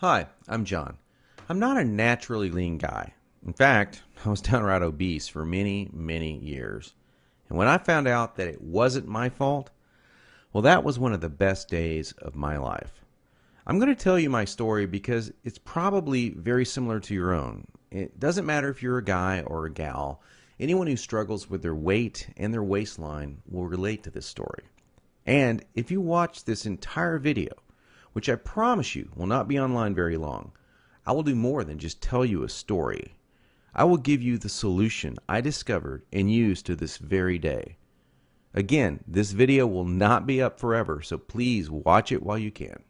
Hi, I'm John. I'm not a naturally lean guy. In fact, I was downright obese for many, many years. And when I found out that it wasn't my fault, well, that was one of the best days of my life. I'm going to tell you my story because it's probably very similar to your own. It doesn't matter if you're a guy or a gal, anyone who struggles with their weight and their waistline will relate to this story. And if you watch this entire video, which I promise you will not be online very long, I will do more than just tell you a story. I will give you the solution I discovered and use to this very day. Again, this video will not be up forever, so please watch it while you can.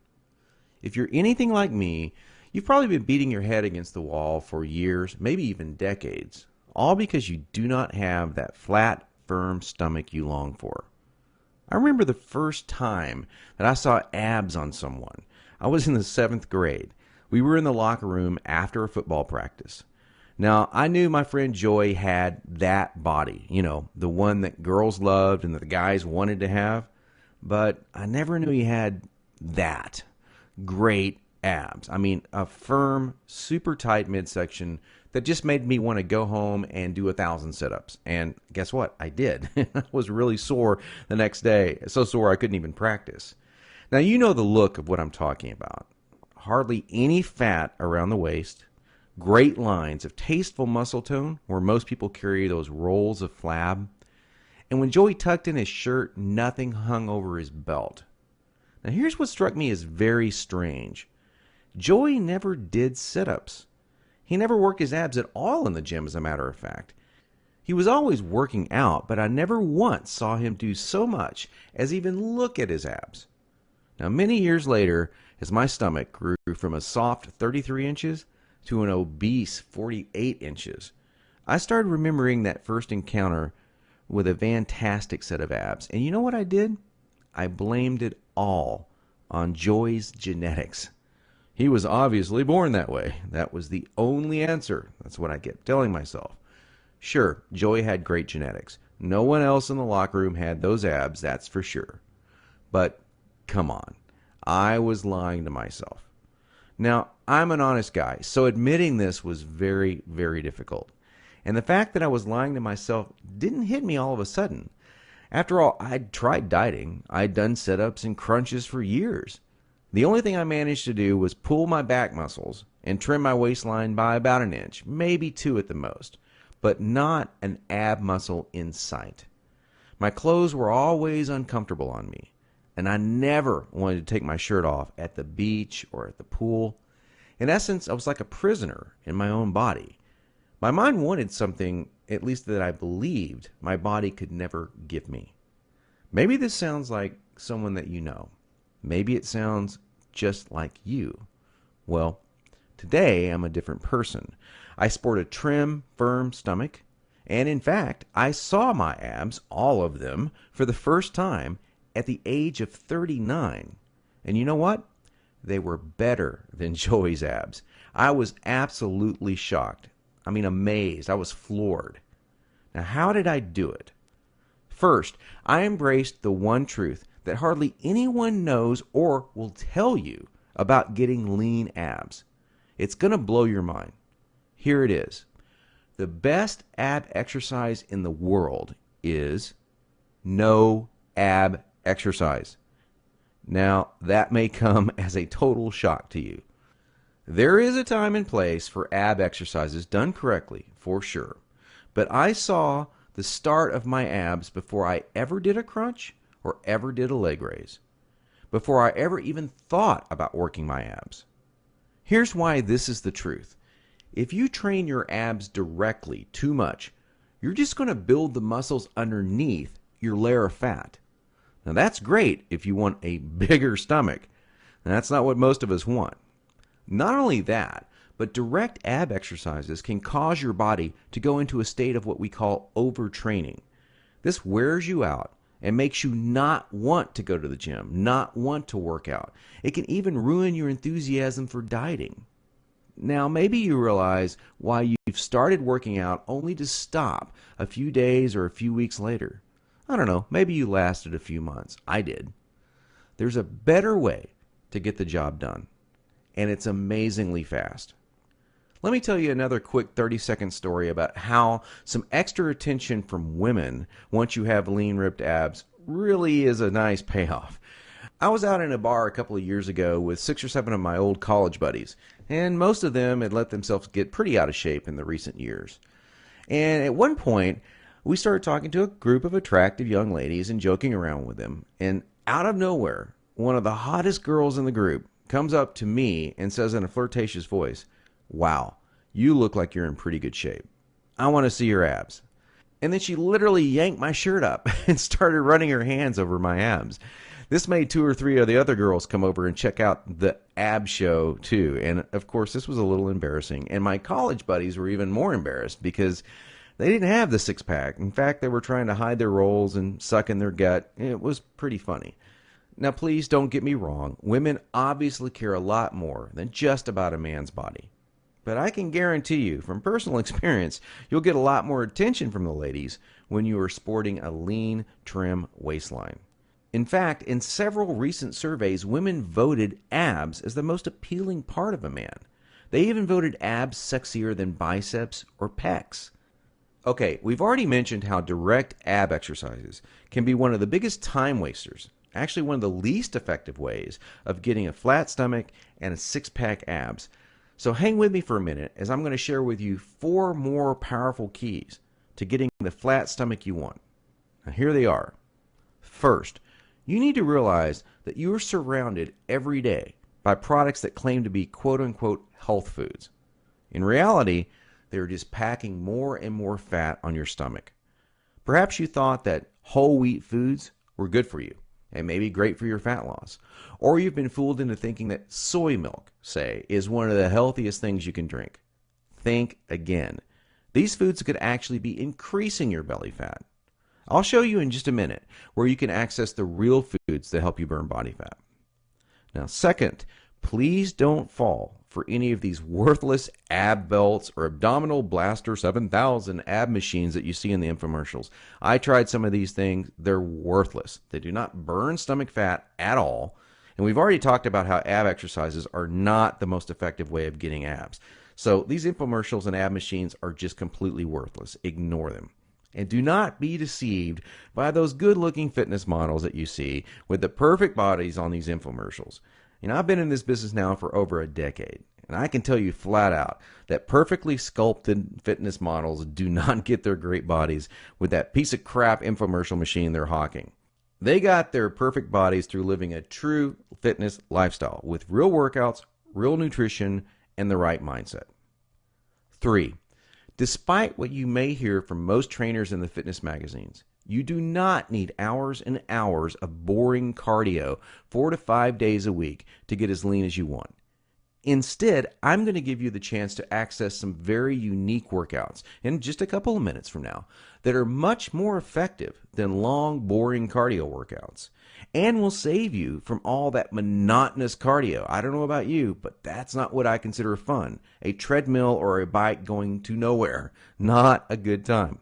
If you're anything like me, you've probably been beating your head against the wall for years, maybe even decades, all because you do not have that flat, firm stomach you long for. I remember the first time that I saw abs on someone. I was in the 7th grade. We were in the locker room after a football practice. Now, I knew my friend Joy had that body, the one that girls loved and that the guys wanted to have, but I never knew he had that great abs. I mean, a firm, super tight midsection that just made me want to go home and do 1,000 sit-ups. And guess what? I did. I was really sore the next day. So sore I couldn't even practice. Now, you know the look of what I'm talking about. Hardly any fat around the waist, great lines of tasteful muscle tone where most people carry those rolls of flab. And when Joey tucked in his shirt, nothing hung over his belt. Now, here's what struck me as very strange. Joey never did sit-ups. He never worked his abs at all in the gym, as a matter of fact. He was always working out, but I never once saw him do so much as even look at his abs. Now, many years later, as my stomach grew from a soft 33 inches to an obese 48 inches, I started remembering that first encounter with a fantastic set of abs. And you know what I did? I blamed it all on Joey's genetics. He was obviously born that way. That was the only answer. That's what I kept telling myself. Sure, Joey had great genetics. No one else in the locker room had those abs, that's for sure. But come on, I was lying to myself. Now, I'm an honest guy, so admitting this was very, very difficult. And the fact that I was lying to myself didn't hit me all of a sudden. After all, I'd tried dieting. I'd done sit-ups and crunches for years. The only thing I managed to do was pull my back muscles and trim my waistline by about an inch, maybe 2 at the most, but not an ab muscle in sight. My clothes were always uncomfortable on me, and I never wanted to take my shirt off at the beach or at the pool. In essence, I was like a prisoner in my own body. My mind wanted something, at least that I believed, my body could never give me. Maybe this sounds like someone that you know. Maybe it sounds just like you. Well, today I'm a different person. I sport a trim, firm stomach, and in fact, I saw my abs, all of them, for the first time at the age of 39. And you know what? They were better than Joey's abs. I was absolutely shocked. I mean, amazed. I was floored. Now, how did I do it? First, I embraced the one truth that hardly anyone knows or will tell you about getting lean abs. It's going to blow your mind. Here it is. The best ab exercise in the world is no ab exercise. Now, that may come as a total shock to you. There is a time and place for ab exercises done correctly, for sure. But I saw the start of my abs before I ever did a crunch or ever did a leg raise, before I ever even thought about working my abs. Here's why this is the truth. If you train your abs directly too much, you're just going to build the muscles underneath your layer of fat. Now that's great if you want a bigger stomach, and that's not what most of us want. Not only that, but direct ab exercises can cause your body to go into a state of what we call overtraining. This wears you out and makes you not want to go to the gym, not want to work out. It can even ruin your enthusiasm for dieting. Now, maybe you realize why you've started working out only to stop a few days or a few weeks later. I don't know, maybe you lasted a few months. I did. There's a better way to get the job done. and it's amazingly fast. Let me tell you another quick 30-second story about how some extra attention from women once you have lean ripped abs really is a nice payoff. I was out in a bar a couple of years ago with 6 or 7 of my old college buddies, and most of them had let themselves get pretty out of shape in the recent years. And at one point, we started talking to a group of attractive young ladies and joking around with them, and out of nowhere, one of the hottest girls in the group comes up to me and says in a flirtatious voice, "Wow, you look like you're in pretty good shape. I want to see your abs." And then she literally yanked my shirt up and started running her hands over my abs. This made 2 or 3 of the other girls come over and check out the ab show too. And of course, this was a little embarrassing. And my college buddies were even more embarrassed because they didn't have the six-pack. In fact, they were trying to hide their rolls and suck in their gut. It was pretty funny. Now, please don't get me wrong. Women obviously care a lot more than just about a man's body. But I can guarantee you, from personal experience, you'll get a lot more attention from the ladies when you are sporting a lean, trim waistline. In fact, in several recent surveys, women voted abs as the most appealing part of a man. They even voted abs sexier than biceps or pecs. Okay, we've already mentioned how direct ab exercises can be one of the biggest time wasters, actually one of the least effective ways of getting a flat stomach and a six-pack abs. So hang with me for a minute as I'm going to share with you 4 more powerful keys to getting the flat stomach you want. Now here they are. First, you need to realize that you are surrounded every day by products that claim to be quote-unquote health foods. In reality, they're just packing more and more fat on your stomach. Perhaps you thought that whole wheat foods were good for you and maybe great for your fat loss. Or you've been fooled into thinking that soy milk, say, is one of the healthiest things you can drink. Think again. These foods could actually be increasing your belly fat. I'll show you in just a minute where you can access the real foods that help you burn body fat. Now, second, please don't fall for any of these worthless ab belts or abdominal blaster 7000 ab machines that you see in the infomercials. I tried some of these things. They're worthless. They do not burn stomach fat at all. And we've already talked about how ab exercises are not the most effective way of getting abs. So these infomercials and ab machines are just completely worthless. Ignore them. And do not be deceived by those good-looking fitness models that you see with the perfect bodies on these infomercials. You know, I've been in this business now for over a decade, and I can tell you flat out that perfectly sculpted fitness models do not get their great bodies with that piece of crap infomercial machine they're hawking. They got their perfect bodies through living a true fitness lifestyle with real workouts, real nutrition, and the right mindset. 3. Despite what you may hear from most trainers in the fitness magazines, you do not need hours and hours of boring cardio 4 to 5 days a week to get as lean as you want. Instead, I'm going to give you the chance to access some very unique workouts in just a couple of minutes from now that are much more effective than long, boring cardio workouts and will save you from all that monotonous cardio. I don't know about you, but that's not what I consider fun. A treadmill or a bike going to nowhere. Not a good time.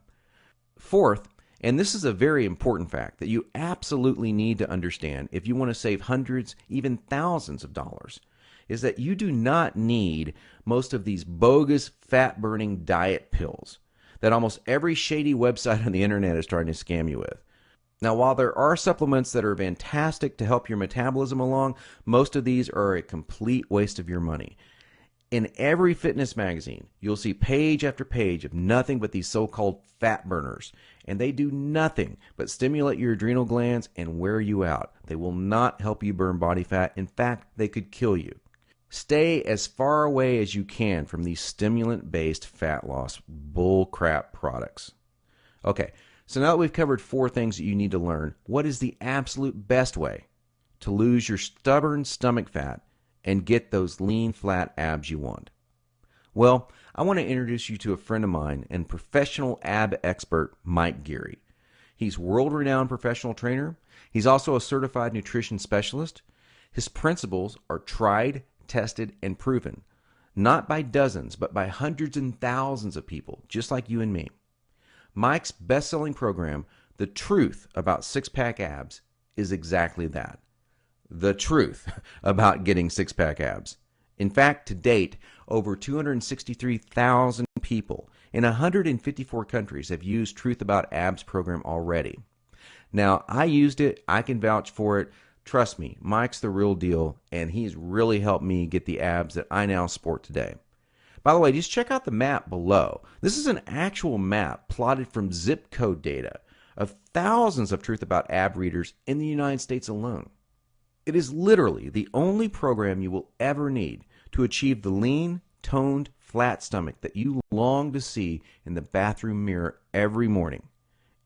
Fourth, and this is a very important fact that you absolutely need to understand if you want to save hundreds, even thousands of dollars, is that you do not need most of these bogus fat-burning diet pills that almost every shady website on the internet is trying to scam you with. Now, while there are supplements that are fantastic to help your metabolism along, most of these are a complete waste of your money. In every fitness magazine, you'll see page after page of nothing but these so-called fat burners, and they do nothing but stimulate your adrenal glands and wear you out. They will not help you burn body fat. In fact, they could kill you. Stay as far away as you can from these stimulant-based fat loss bullcrap products. Okay, so now that we've covered 4 things that you need to learn, what is the absolute best way to lose your stubborn stomach fat and get those lean, flat abs you want? Well, I want to introduce you to a friend of mine and professional ab expert, Mike Geary. He's a world-renowned professional trainer. He's also a certified nutrition specialist. His principles are tried, tested, and proven, not by dozens, but by hundreds and thousands of people, just like you and me. Mike's best-selling program, The Truth About Six-Pack Abs, is exactly that. The truth about getting six-pack abs. In fact, to date, over 263,000 people in 154 countries have used Truth About Abs program already. Now, I used it. I can vouch for it. Trust me, Mike's the real deal, and he's really helped me get the abs that I now sport today. By the way, just check out the map below. This is an actual map plotted from zip code data of thousands of Truth About Ab readers in the United States alone. It is literally the only program you will ever need to achieve the lean, toned, flat stomach that you long to see in the bathroom mirror every morning,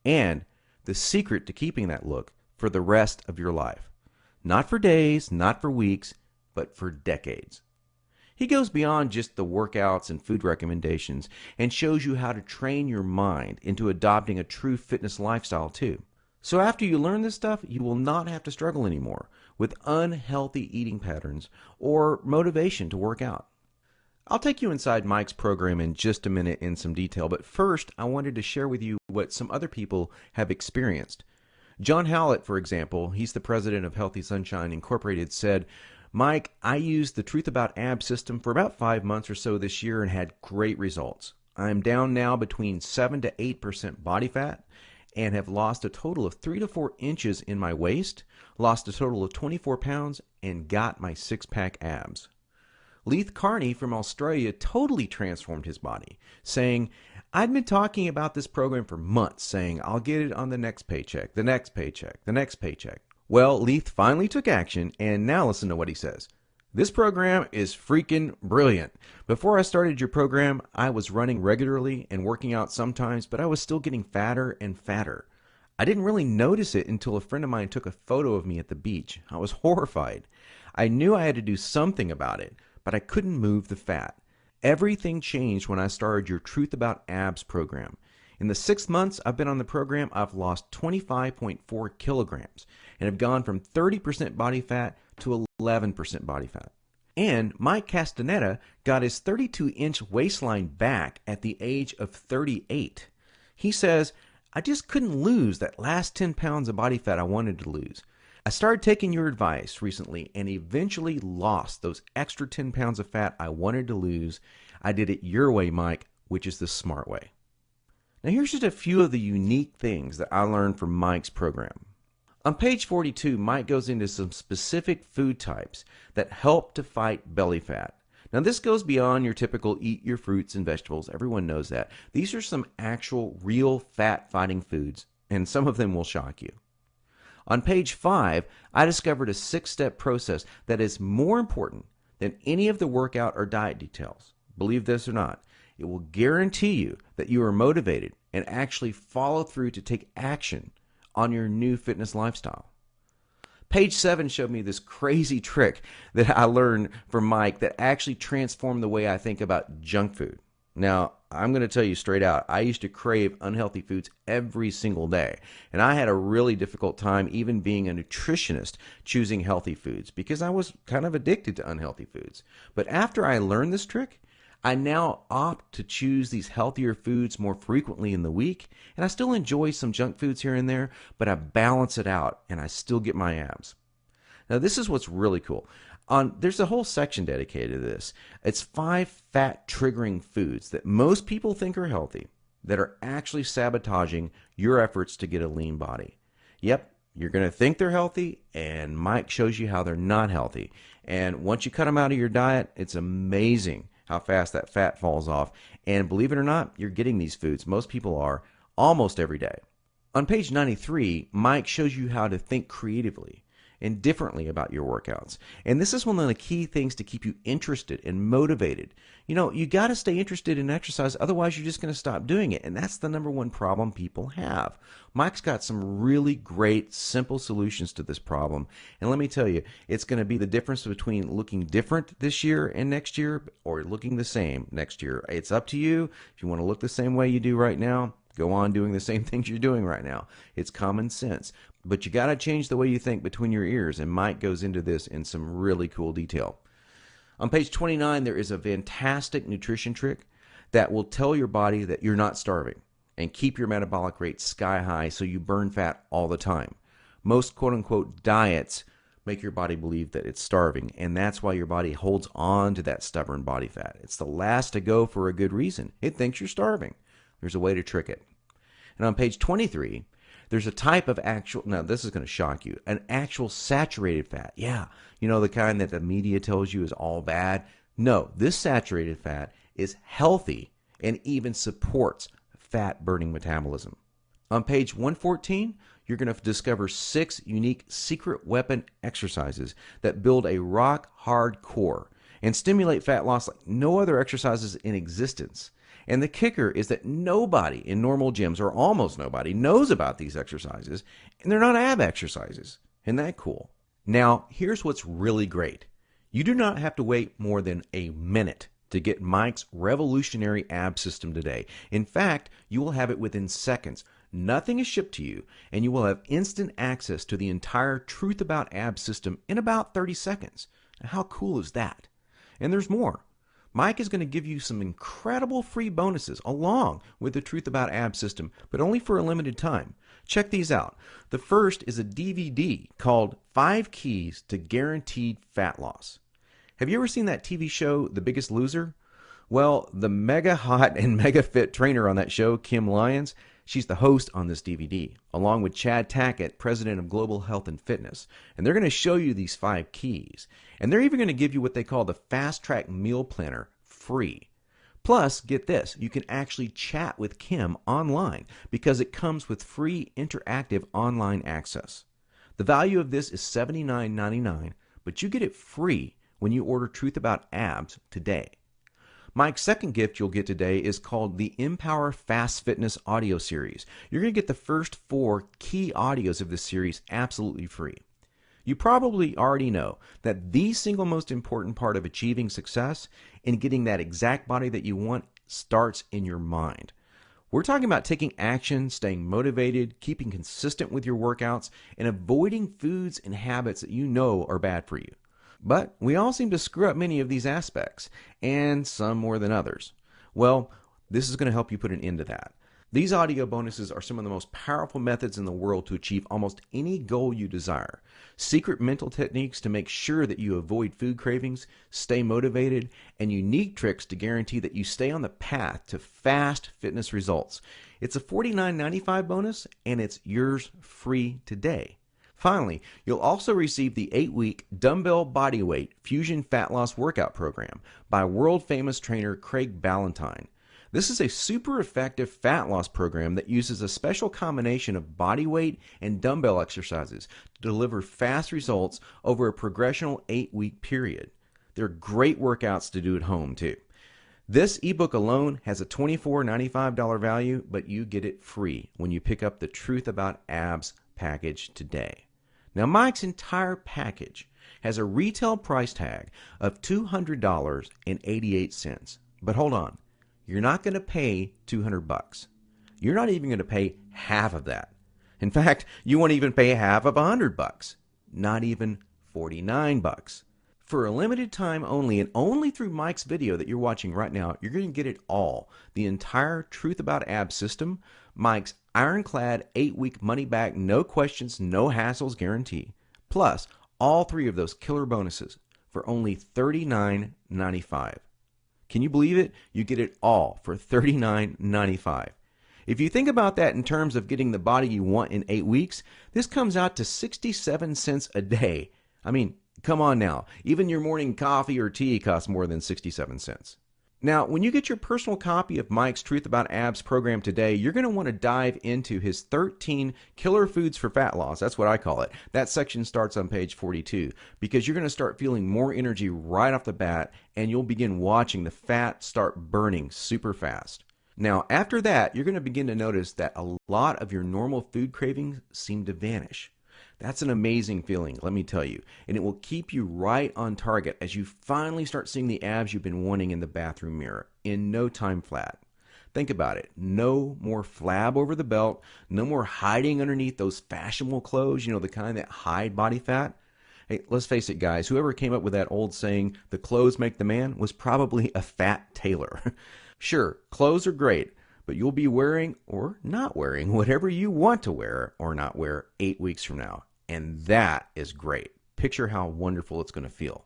and the secret to keeping that look for the rest of your life. Not for days, not for weeks, but for decades. He goes beyond just the workouts and food recommendations and shows you how to train your mind into adopting a true fitness lifestyle too. So after you learn this stuff, you will not have to struggle anymore with unhealthy eating patterns or motivation to work out. I'll take you inside Mike's program in just a minute in some detail, but first I wanted to share with you what some other people have experienced. John Howlett, for example, he's the president of Healthy Sunshine Incorporated, said, "Mike, I used the Truth About Abs system for about 5 months or so this year and had great results. I'm down now between 7 to 8% body fat and have lost a total of 3 to 4 inches in my waist, lost a total of 24 pounds, and got my six-pack abs." Leith Carney from Australia totally transformed his body, saying, "I'd been talking about this program for months, saying I'll get it on the next paycheck, the next paycheck, the next paycheck." Well, Leith finally took action, and now listen to what he says. "This program is freaking brilliant. Before I started your program, I was running regularly and working out sometimes, but I was still getting fatter and fatter. I didn't really notice it until a friend of mine took a photo of me at the beach. I was horrified. I knew I had to do something about it, but I couldn't move the fat. Everything changed when I started your Truth About Abs program. In the 6 months I've been on the program, I've lost 25.4 kilograms and have gone from 30% body fat to 11% body fat." And Mike Castaneda got his 32-inch waistline back at the age of 38. He says, "I just couldn't lose that last 10 pounds of body fat I wanted to lose. I started taking your advice recently and eventually lost those extra 10 pounds of fat I wanted to lose. I did it your way, Mike, which is the smart way." Now here's just a few of the unique things that I learned from Mike's program. On page 42, Mike goes into some specific food types that help to fight belly fat. Now this goes beyond your typical eat your fruits and vegetables. Everyone knows that. These are some actual real fat-fighting foods, and some of them will shock you. On page 5, I discovered a 6-step process that is more important than any of the workout or diet details. Believe this or not, it will guarantee you that you are motivated and actually follow through to take action on your new fitness lifestyle. Page 7 showed me this crazy trick that I learned from Mike that actually transformed the way I think about junk food. Now, I'm going to tell you straight out, I used to crave unhealthy foods every single day, and I had a really difficult time even being a nutritionist choosing healthy foods because I was kind of addicted to unhealthy foods. But after I learned this trick, I now opt to choose these healthier foods more frequently in the week, and I still enjoy some junk foods here and there, but I balance it out and I still get my abs. Now, this is what's really cool. There's a whole section dedicated to this. It's 5 fat triggering foods that most people think are healthy that are actually sabotaging your efforts to get a lean body. Yep, you're going to think they're healthy, and Mike shows you how they're not healthy. And once you cut them out of your diet, it's amazing how fast that fat falls off. And believe it or not, you're getting these foods. Most people are almost every day. On page 93, Mike shows you how to think creatively and differently about your workouts. And this is one of the key things to keep you interested and motivated. You know, you got to stay interested in exercise, otherwise you're just going to stop doing it. And that's the number one problem people have. Mike's got some really great, simple solutions to this problem. And let me tell you, it's going to be the difference between looking different this year and next year or looking the same next year. It's up to you. If you want to look the same way you do right now, go on doing the same things you're doing right now. It's common sense. But you got to change the way you think between your ears, and Mike goes into this in some really cool detail. On page 29, there is a fantastic nutrition trick that will tell your body that you're not starving and keep your metabolic rate sky high so you burn fat all the time. Most quote-unquote diets make your body believe that it's starving, and that's why your body holds on to that stubborn body fat. It's the last to go for a good reason. It thinks you're starving. There's a way to trick it. And on page 23, there's a type of actual, now this is going to shock you, an actual saturated fat. Yeah, you know, the kind that the media tells you is all bad. No, this saturated fat is healthy and even supports fat burning metabolism. On page 114, you're going to discover 6 unique secret weapon exercises that build a rock hard core and stimulate fat loss like no other exercises in existence. And the kicker is that nobody in normal gyms, or almost nobody, knows about these exercises, and they're not ab exercises. Isn't that cool? Now, here's what's really great. You do not have to wait more than a minute to get Mike's revolutionary ab system today. In fact, you will have it within seconds. Nothing is shipped to you, and you will have instant access to the entire Truth About Abs system in about 30 seconds. Now, how cool is that? And there's more. Mike is going to give you some incredible free bonuses along with the Truth About Abs system, but only for a limited time. Check these out. The first is a DVD called 5 Keys to Guaranteed Fat Loss. Have you ever seen that TV show, The Biggest Loser? Well, the mega hot and mega fit trainer on that show, Kim Lyons, she's the host on this DVD, along with Chad Tackett, president of Global Health and Fitness. And they're going to show you these 5 keys. And they're even going to give you what they call the Fast Track Meal Planner free. Plus, get this, you can actually chat with Kim online because it comes with free interactive online access. The value of this is $79.99, but you get it free when you order Truth About Abs today. Mike's second gift you'll get today is called the Empower Fast Fitness audio series. You're going to get the first 4 key audios of this series absolutely free. You probably already know that the single most important part of achieving success and getting that exact body that you want starts in your mind. We're talking about taking action, staying motivated, keeping consistent with your workouts, and avoiding foods and habits that you know are bad for you. But we all seem to screw up many of these aspects, and some more than others. Well, this is going to help you put an end to that. These audio bonuses are some of the most powerful methods in the world to achieve almost any goal you desire. Secret mental techniques to make sure that you avoid food cravings, stay motivated, and unique tricks to guarantee that you stay on the path to fast fitness results. It's a $49.95 bonus, and it's yours free today. Finally, you'll also receive the 8-week Dumbbell Bodyweight Fusion Fat Loss Workout Program by world-famous trainer Craig Ballantyne. This is a super effective fat loss program that uses a special combination of body weight and dumbbell exercises to deliver fast results over a progressional 8-week period. They're great workouts to do at home, too. This ebook alone has a $24.95 value, but you get it free when you pick up the Truth About Abs package today. Now, Mike's entire package has a retail price tag of $200.88. But hold on, you're not going to pay $200. You're not even going to pay half of that. In fact, you won't even pay half of $100. Not even $49. For a limited time only, and only through Mike's video that you're watching right now, you're going to get it all. The entire Truth About Abs system, Mike's ironclad 8-week money-back, no questions, no hassles guarantee, plus all 3 of those killer bonuses for only $39.95. Can you believe it? You get it all for $39.95. If you think about that in terms of getting the body you want in 8 weeks, this comes out to 67 cents a day. I mean, come on now. Even your morning coffee or tea costs more than 67 cents. Now, when you get your personal copy of Mike's Truth About Abs program today, you're going to want to dive into his 13 killer foods for fat loss. That's what I call it. That section starts on page 42 because you're going to start feeling more energy right off the bat, and you'll begin watching the fat start burning super fast. Now, after that, you're going to begin to notice that a lot of your normal food cravings seem to vanish. That's an amazing feeling, let me tell you, and it will keep you right on target as you finally start seeing the abs you've been wanting in the bathroom mirror in no time flat. Think about it. No more flab over the belt, no more hiding underneath those fashionable clothes, the kind that hide body fat. Hey, let's face it, guys, whoever came up with that old saying, the clothes make the man, was probably a fat tailor. Sure, clothes are great, but you'll be wearing or not wearing whatever you want to wear or not wear 8 weeks from now. And that is great. picture how wonderful it's going to feel.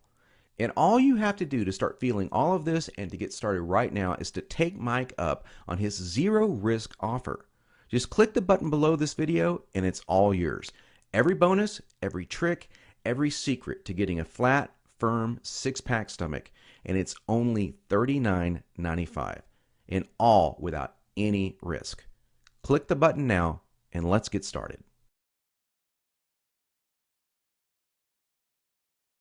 And all you have to do to start feeling all of this and to get started right now is to take Mike up on his zero risk offer. Just click the button below this video and it's all yours. Every bonus, every trick, every secret to getting a flat, firm, six-pack stomach, and it's only $39.95, and all without any risk. Click the button now and let's get started.